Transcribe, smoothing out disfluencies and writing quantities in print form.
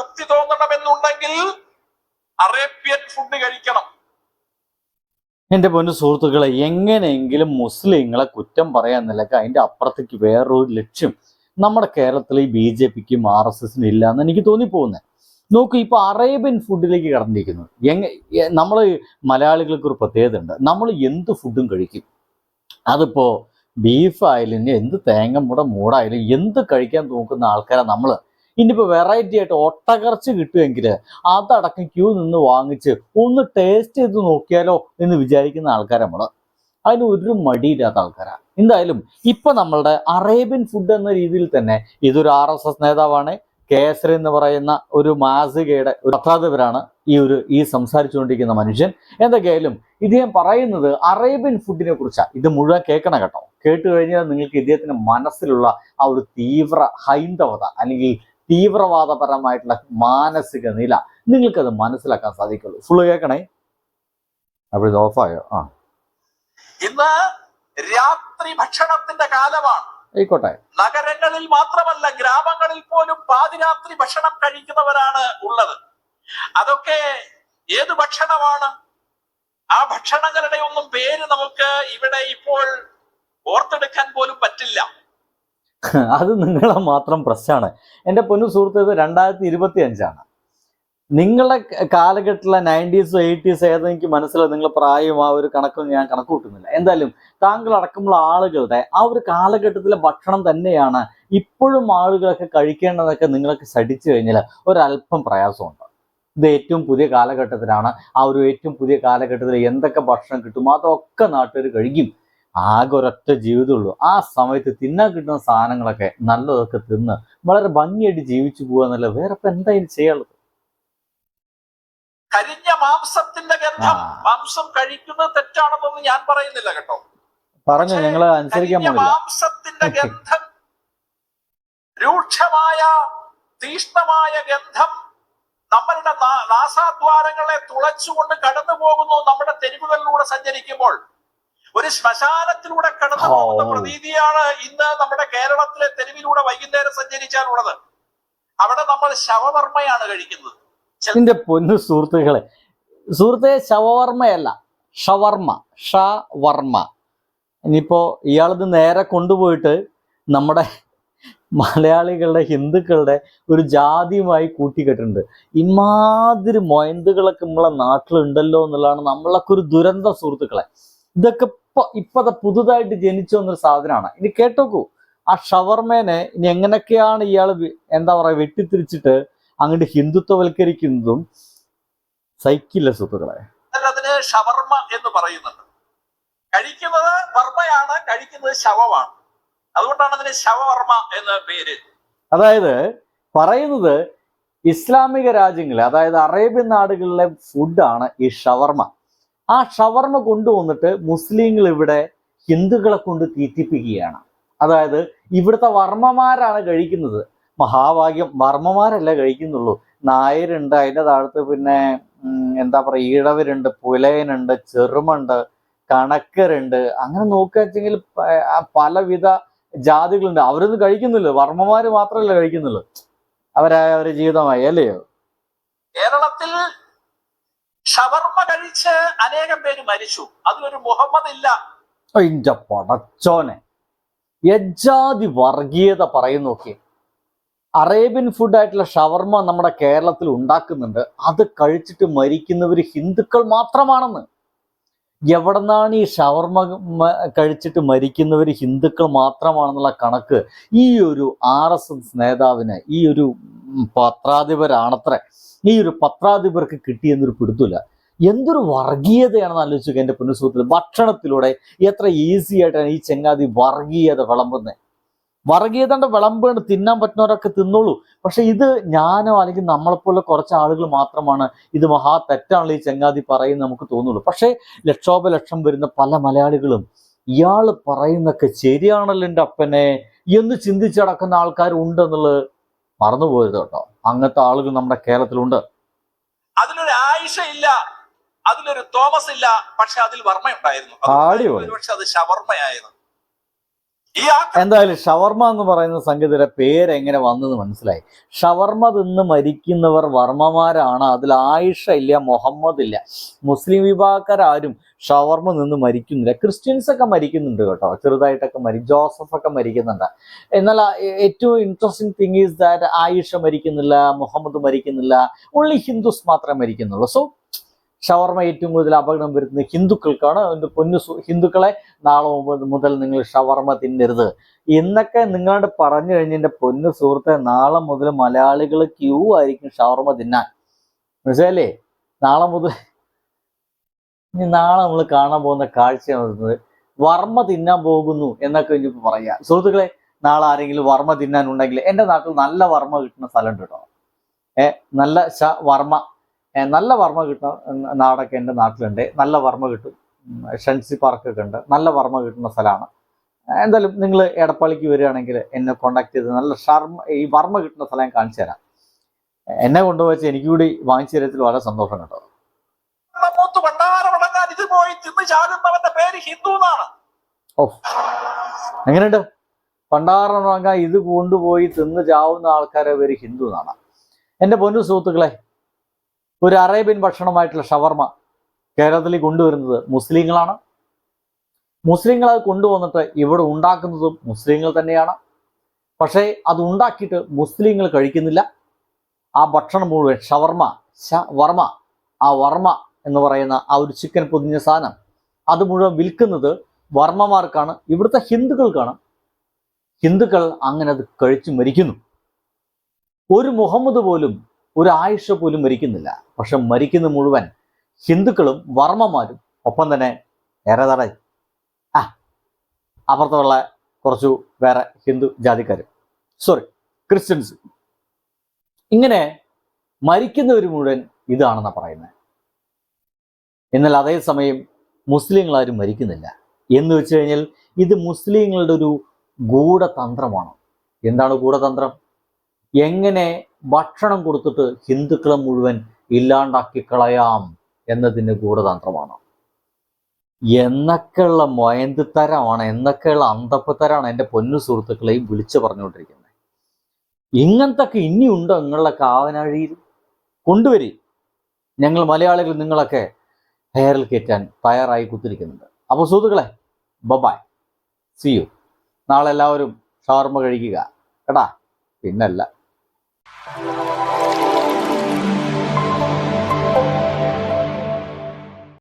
തൃപ്തി തോന്നണമെന്നുണ്ടെങ്കിൽ Arabian food കഴിക്കണം. എൻ്റെ പൊന്നു സുഹൃത്തുക്കളെ, എങ്ങനെയെങ്കിലും മുസ്ലിങ്ങളെ കുറ്റം പറയാൻ നിലക്ക് അതിൻ്റെ അപ്പുറത്തേക്ക് വേറൊരു ലക്ഷ്യം നമ്മുടെ കേരളത്തിൽ ഈ BJPക്കും RSSനും ഇല്ല എന്ന് എനിക്ക് തോന്നിപ്പോകുന്നത്. നോക്കൂ, ഇപ്പൊ അറേബ്യൻ ഫുഡിലേക്ക് കടന്നിരിക്കുന്നു. നമ്മൾ മലയാളികൾക്ക് ഒരു പ്രത്യേകത ഉണ്ട്. നമ്മൾ എന്ത് ഫുഡും കഴിക്കും. അതിപ്പോ ബീഫായാലും എന്ത് തേങ്ങ മൂടായാലും എന്ത് കഴിക്കാൻ നോക്കുന്ന ആൾക്കാരാണ് നമ്മൾ. ഇനിയിപ്പോൾ വെറൈറ്റി ആയിട്ട് ഒട്ടകർച്ച കിട്ടുമെങ്കിൽ അതടക്കം ക്യൂ നിന്ന് വാങ്ങിച്ച് ഒന്ന് ടേസ്റ്റ് ചെയ്ത് നോക്കിയാലോ എന്ന് വിചാരിക്കുന്ന ആൾക്കാരാണ് നമ്മൾ. അതിന് ഒരു മടിയില്ലാത്ത ആൾക്കാരാണ്. എന്തായാലും ഇപ്പൊ നമ്മളുടെ അറേബ്യൻ ഫുഡ് എന്ന രീതിയിൽ തന്നെ ഇതൊരു RSS നേതാവാണ്. കേസരി എന്ന് പറയുന്ന ഒരു മാസികയുടെ ഒരു പത്രാധിപരാണ് ഈ സംസാരിച്ചുകൊണ്ടിരിക്കുന്ന മനുഷ്യൻ. എന്തൊക്കെയായാലും ഇദ്ദേഹം പറയുന്നത് അറേബ്യൻ ഫുഡിനെ കുറിച്ചാണ്. ഇത് മുഴുവൻ കേൾക്കണം കേട്ടോ. കേട്ട് കഴിഞ്ഞാൽ നിങ്ങൾക്ക് ഇദ്ദേഹത്തിന്റെ മനസ്സിലുള്ള ആ ഒരു തീവ്ര ഹൈന്ദവത അല്ലെങ്കിൽ തീവ്രവാദപരമായിട്ടുള്ള മാനസിക നില നിങ്ങൾക്കത് മനസ്സിലാക്കാൻ സാധിക്കുള്ളൂ. ഫുള്ള് കേൾക്കണേ. അപ്പോൾ ഇത് ഓഫായോ? ഇന്ന് രാത്രി ഭക്ഷണത്തിന്റെ കാലമാണ്. ആയിക്കോട്ടെ. നഗരങ്ങളിൽ മാത്രമല്ല, ഗ്രാമങ്ങളിൽ പോലും പാതിരാത്രി ഭക്ഷണം കഴിക്കുന്നവരാണ് ഉള്ളത്. അതൊക്കെ ഏത് ഭക്ഷണമാണ്? ആ ഭക്ഷണങ്ങളുടെ ഒന്നും പേര് നമുക്ക് ഇവിടെ ഇപ്പോൾ ഓർത്തെടുക്കാൻ പോലും പറ്റില്ല. അത് നിങ്ങളെ മാത്രം പ്രശ്നമാണ് എൻ്റെ പൊന്നു സുഹൃത്ത്. ഇത് 2025 നിങ്ങളുടെ കാലഘട്ടത്തിലെ 90s 80s ഏതെന്ന് എനിക്ക് മനസ്സിലാവും. നിങ്ങളുടെ പ്രായം ആ ഒരു കണക്കൊന്നും ഞാൻ കണക്ക് കൂട്ടുന്നില്ല. എന്തായാലും താങ്കൾ അടക്കമുള്ള ആളുകളുടെ ആ ഒരു കാലഘട്ടത്തിലെ ഭക്ഷണം തന്നെയാണ് ഇപ്പോഴും ആളുകളൊക്കെ കഴിക്കേണ്ടതൊക്കെ നിങ്ങൾക്ക് ശഠിച്ചു കഴിഞ്ഞാൽ ഒരല്പം പ്രയാസമുണ്ട്. ഇത് ഏറ്റവും പുതിയ കാലഘട്ടത്തിലാണ്. ആ ഒരു ഏറ്റവും പുതിയ കാലഘട്ടത്തിൽ എന്തൊക്കെ ഭക്ഷണം കിട്ടും അതൊക്കെ നാട്ടുകാർ കഴിക്കും. ആകെ ഒരൊറ്റ ജീവിതമുള്ളൂ. ആ സമയത്ത് തിന്നാൻ കിട്ടുന്ന സാധനങ്ങളൊക്കെ നല്ലതൊക്കെ തിന്ന് വളരെ ഭംഗിയായിട്ട് ജീവിച്ചു പോകുക എന്നല്ല വേറെ ഇപ്പം എന്തായാലും ചെയ്യാനുള്ളത്. കരിഞ്ഞ മാംസത്തിന്റെ ഗന്ധം, മാംസം കഴിക്കുന്നത് തെറ്റാണെന്നൊന്നും ഞാൻ പറയുന്നില്ല കേട്ടോ. പറഞ്ഞു, ഞങ്ങള് അനുസരിക്കാൻ പോകുന്നില്ല. മാംസത്തിന്റെ ഗന്ധം, രൂക്ഷമായ തീഷ്ണമായ ഗന്ധം നമ്മളുടെ നാസാദ്വാരങ്ങളെ തുളച്ചുകൊണ്ട് കടന്നു പോകുന്നു. നമ്മുടെ തെരുവുകളിലൂടെ സഞ്ചരിക്കുമ്പോൾ ഒരു ശ്മശാനത്തിലൂടെ കടന്നു പോകുന്ന പ്രതീതിയാണ് ഇന്ന് നമ്മുടെ കേരളത്തിലെ തെരുവിലൂടെ വൈകുന്നേരം സഞ്ചരിച്ചാലുള്ളത്. അവിടെ നമ്മൾ ശവവർമ്മയാണ് കഴിക്കുന്നത്. എന്റെ പൊന്നു സുഹൃത്തെ, ശവവർമ്മയല്ല, ഷവർമ്മ. ഇനിയിപ്പോ ഇയാളിത് നേരെ കൊണ്ടുപോയിട്ട് നമ്മുടെ മലയാളികളുടെ ഹിന്ദുക്കളുടെ ഒരു ജാതിയുമായി കൂട്ടിക്കെട്ടുണ്ട്. ഇമാതിരി മൊയന്തുകളൊക്കെ നമ്മളെ നാട്ടിലുണ്ടല്ലോ എന്നുള്ളതാണ് നമ്മളൊക്കെ ഒരു ദുരന്തം സുഹൃത്തുക്കളെ. ഇതൊക്കെ ഇപ്പത്തെ പുതുതായിട്ട് ജനിച്ചു വന്നൊരു സാധനമാണ്. ഇനി കേട്ടോക്കൂ, ആ ഷവർമേനെ ഇനി എങ്ങനെയൊക്കെയാണ് ഇയാൾ വെട്ടിത്തിരിച്ചിട്ട് അങ്ങോട്ട് ഹിന്ദുത്വവൽക്കരിക്കുന്നതും സൈക്കില്ല സുഹൃത്തുക്കളെ. അതിന് ഷവർമ എന്ന് പറയുന്നുണ്ട്. കഴിക്കുന്നത് വർമ്മയാണ്, കഴിക്കുന്നത് ശവമാണ്. അതുകൊണ്ടാണ് അതിന് ശവവർമ്മ എന്ന പേര്. അതായത് പറയുന്നത് ഇസ്ലാമിക രാജ്യങ്ങളിലെ, അതായത് അറേബ്യൻ നാടുകളിലെ ഫുഡാണ് ഈ ഷവർമ. ആ ഷവർമ കൊണ്ടുവന്നിട്ട് മുസ്ലിങ്ങൾ ഇവിടെ ഹിന്ദുക്കളെ കൊണ്ട് തീറ്റിപ്പിക്കുകയാണ്. അതായത് ഇവിടുത്തെ വർമ്മമാരാണ് കഴിക്കുന്നത്. മഹാഭാഗ്യം, വർമ്മമാരല്ല കഴിക്കുന്നുള്ളൂ. നായരുണ്ട്, അതിൻ്റെ താഴത്ത് പിന്നെ ഈഴവരുണ്ട്, പുലയനുണ്ട്, ചെറുമുണ്ട്, കണക്കരുണ്ട്. അങ്ങനെ നോക്കുകയെങ്കിൽ പലവിധ ജാതികളുണ്ട്. അവരൊന്നും കഴിക്കുന്നില്ല. വർമ്മമാര് മാത്രമല്ല കഴിക്കുന്നുള്ളൂ. അവരുടെ ജീവിതമായി അല്ലയോ? കേരളത്തിൽ ഷവർമ കഴിച്ച് അനേകം പേര് മരിച്ചു. അതിലൊരു മുഹമ്മദ് ഇല്ല. അതിന്റെ പടച്ചോനെ, യജാതി വർഗീയത പറയുന്നു നോക്കി. അറേബ്യൻ ഫുഡായിട്ടുള്ള ഷവർമ നമ്മുടെ കേരളത്തിൽ ഉണ്ടാക്കുന്നുണ്ട്. അത് കഴിച്ചിട്ട് മരിക്കുന്നവർ ഹിന്ദുക്കൾ മാത്രമാണെന്ന്. എവിടെന്നാണ് ഈ ഷവർമ കഴിച്ചിട്ട് മരിക്കുന്നവർ ഹിന്ദുക്കൾ മാത്രമാണെന്നുള്ള കണക്ക് ഈ ഒരു RSS നേതാവിന്, ഈ ഒരു പത്രാധിപരാണത്രേ, ഈ ഒരു പത്രാധിപർക്ക് കിട്ടിയെന്നൊരു പിടുത്തില്ല. എന്തൊരു വർഗീയതയാണെന്ന് ആലോചിക്കുക എൻ്റെ പൊന്നുസുഹൃത്തിൽ. ഭക്ഷണത്തിലൂടെ എത്ര ഈസി ആയിട്ടാണ് ഈ ചെങ്ങാതി വർഗീയത വിളമ്പുന്നത്. വർഗീയതയുടെ വിളമ്പേണ്ട തിന്നാൻ പറ്റുന്നവരൊക്കെ തിന്നോളൂ. പക്ഷെ ഇത് ഞാനോ അല്ലെങ്കിൽ നമ്മളെപ്പോലെ കുറച്ച് ആളുകൾ മാത്രമാണ് ഇത് മഹാ തെറ്റാണല്ലോ ഈ ചെങ്ങാതി പറയുന്നത് നമുക്ക് തോന്നുള്ളൂ. പക്ഷേ ലക്ഷോപലക്ഷം വരുന്ന പല മലയാളികളും ഇയാൾ പറയുന്നൊക്കെ ശരിയാണല്ലോ എൻ്റെ അപ്പനെ എന്ന് ചിന്തിച്ചടക്കുന്ന ആൾക്കാരുണ്ടെന്നുള്ളത് മറന്നുപോയത് കേട്ടോ. അങ്ങനത്തെ ആളുകൾ നമ്മുടെ കേരളത്തിലുണ്ട്. അതിലൊരു ആയിഷ ഇല്ല, അതിലൊരു തോമസ് ഇല്ല, പക്ഷെ അതിൽ വർമ്മ ഉണ്ടായിരുന്നു. പക്ഷെ അത് ഷവർമ്മയായിരുന്നു. ഈ ആക്രമണം എന്തായാലും ഷവർമ എന്ന് പറയുന്ന സംഗതിയുടെ പേര് എങ്ങനെ വന്നെന്ന് മനസ്സിലായി. ഷവർമ തിന്ന് മരിക്കുന്നവർ വർമ്മമാരാണ്. അതിൽ ആയിഷ ഇല്ല, മുഹമ്മദ് ഇല്ല. മുസ്ലിം വിഭാഗക്കാരും ഷവർമ നിന്ന് മരിക്കുന്നില്ല. ക്രിസ്ത്യൻസ് ഒക്കെ മരിക്കുന്നുണ്ട് കേട്ടോ, ചെറുതായിട്ടൊക്കെ ജോസഫ് ഒക്കെ മരിക്കുന്നുണ്ട്. എന്നാൽ ഏറ്റവും interesting thing is that Ayesha മരിക്കുന്നില്ല, മുഹമ്മദ് മരിക്കുന്നില്ല, ഓൺലി ഹിന്ദുസ് മാത്രമേ മരിക്കുന്നുള്ളൂ. സോ ഷവർമ ഏറ്റവും കൂടുതൽ അപകടം വരുന്നത് ഹിന്ദുക്കൾക്കാണ്. എൻ്റെ ഹിന്ദുക്കളെ നാളെ മുതൽ നിങ്ങൾ ഷവർമ തിന്നരുത് എന്നൊക്കെ നിങ്ങളോട് പറഞ്ഞു കഴിഞ്ഞ എൻ്റെ പൊന്നു സുഹൃത്തെ, നാളെ മുതൽ മലയാളികൾ ക്യൂ ആയിരിക്കും ഷവർമ തിന്നാൻ. മനസ്സിലല്ലേ? നാളെ മുതൽ നാളെ നമ്മൾ കാണാൻ പോകുന്ന കാഴ്ചയാണ് വർമ്മ തിന്നാൻ പോകുന്നു എന്നൊക്കെ ഇനിയിപ്പോൾ പറയാ. സുഹൃത്തുക്കളെ, നാളെ ആരെങ്കിലും വർമ്മ തിന്നാനുണ്ടെങ്കിൽ എൻ്റെ നാട്ടിൽ നല്ല വർമ്മ കിട്ടുന്ന സ്ഥലമുണ്ട് കേട്ടോ. നല്ല വർമ്മ നല്ല വർമ്മ കിട്ടുന്ന നാടൊക്കെ എൻ്റെ നാട്ടിലുണ്ട്. നല്ല വർമ്മ കിട്ടും. ഷൻസി പാർക്കൊക്കെ ഉണ്ട്. നല്ല വർമ്മ കിട്ടുന്ന സ്ഥലമാണ്. എന്തായാലും നിങ്ങൾ എടപ്പാളിക്ക് വരികയാണെങ്കിൽ എന്നെ കോണ്ടാക്ട് ചെയ്ത് നല്ല ഈ വർമ്മ കിട്ടുന്ന സ്ഥലം ഞാൻ കാണിച്ചു തരാം. എന്നെ കൊണ്ടുപോയി എനിക്ക് കൂടി വാങ്ങിച്ചു തരത്തിൽ വളരെ സന്തോഷം കേട്ടോ. മൂത്ത് ഭണ്ഡാരമടങ്ങാൻ ഇത് പോയി തിന്ന് ചാകുന്നവന്റെ പേര് ഹിന്ദു എന്നാണ്. ഓ, എങ്ങനെയുണ്ട്? പണ്ടാറങ്ങ ഇത് കൊണ്ടുപോയി തിന്ന് ചാവുന്ന ആൾക്കാരെ പേര് ഹിന്ദു എന്നാണ്. എൻ്റെ പൊന്നു സുഹൃത്തുക്കളെ, ഒരു അറേബ്യൻ ഭക്ഷണമായിട്ടുള്ള ഷവർമ കേരളത്തിൽ കൊണ്ടുവരുന്നത് മുസ്ലിങ്ങളാണ്. മുസ്ലിങ്ങൾ അത് കൊണ്ടുവന്നിട്ട് ഇവിടെ ഉണ്ടാക്കുന്നതും മുസ്ലിങ്ങൾ തന്നെയാണ്. പക്ഷേ അത് ഉണ്ടാക്കിയിട്ട് മുസ്ലിങ്ങൾ കഴിക്കുന്നില്ല. ആ ഭക്ഷണം മുഴുവൻ വർമ്മ, ആ വർമ്മ എന്ന് പറയുന്ന ആ ഒരു ചിക്കൻ പൊതിഞ്ഞ സാധനം അത് മുഴുവൻ വിൽക്കുന്നത് വർമ്മമാർക്കാണ്, ഇവിടുത്തെ ഹിന്ദുക്കൾക്കാണ്. ഹിന്ദുക്കൾ അങ്ങനെ അത് കഴിച്ചു മരിക്കുന്നു. ഒരു മുഹമ്മദ് പോലും ഒരു ആയിഷ പോലും മരിക്കുന്നില്ല. പക്ഷെ മരിക്കുന്ന മുഴുവൻ ഹിന്ദുക്കളും വർമ്മമാരും, ഒപ്പം തന്നെ ഏറെ അപ്പുറത്തുള്ള കുറച്ചു വേറെ ഹിന്ദു ജാതിക്കാരും, ക്രിസ്ത്യൻസ്. ഇങ്ങനെ മരിക്കുന്നവർ മുഴുവൻ ഇതാണെന്നാണ് പറയുന്നത്. എന്നാൽ അതേസമയം മുസ്ലിങ്ങളാരും മരിക്കുന്നില്ല. എന്ന് വെച്ച് കഴിഞ്ഞാൽ ഇത് മുസ്ലിങ്ങളുടെ ഒരു ഗൂഢതന്ത്രമാണ്. എന്താണ് ഗൂഢതന്ത്രം? എങ്ങനെ ഭക്ഷണം കൊടുത്തിട്ട് ഹിന്ദുക്കളെ മുഴുവൻ ഇല്ലാണ്ടാക്കി കളയാം എന്നതിൻ്റെ ഗൂഢതന്ത്രമാണ്. എന്നൊക്കെയുള്ള മൊയന്തിത്തരമാണ്, എന്നൊക്കെയുള്ള അന്തപ്പത്തരാണ് എൻ്റെ പൊന്നു സുഹൃത്തുക്കളെയും വിളിച്ചു പറഞ്ഞുകൊണ്ടിരിക്കുന്നത്. ഇങ്ങനത്തൊക്കെ ഇനിയുണ്ടോ നിങ്ങളുടെ കാവനാഴിയിൽ? കൊണ്ടുവരി. ഞങ്ങൾ മലയാളികൾ നിങ്ങളൊക്കെ ഹെയറിൽ കയറ്റാൻ തയ്യാറായി കുത്തിരിക്കുന്നുണ്ട്. അപ്പോൾ സുഹൃത്തുക്കളെ, ബൈ, സീ യു. നാളെ എല്ലാവരും ഷവർമ കഴിക്കുക കേട്ടാ. പിന്നല്ല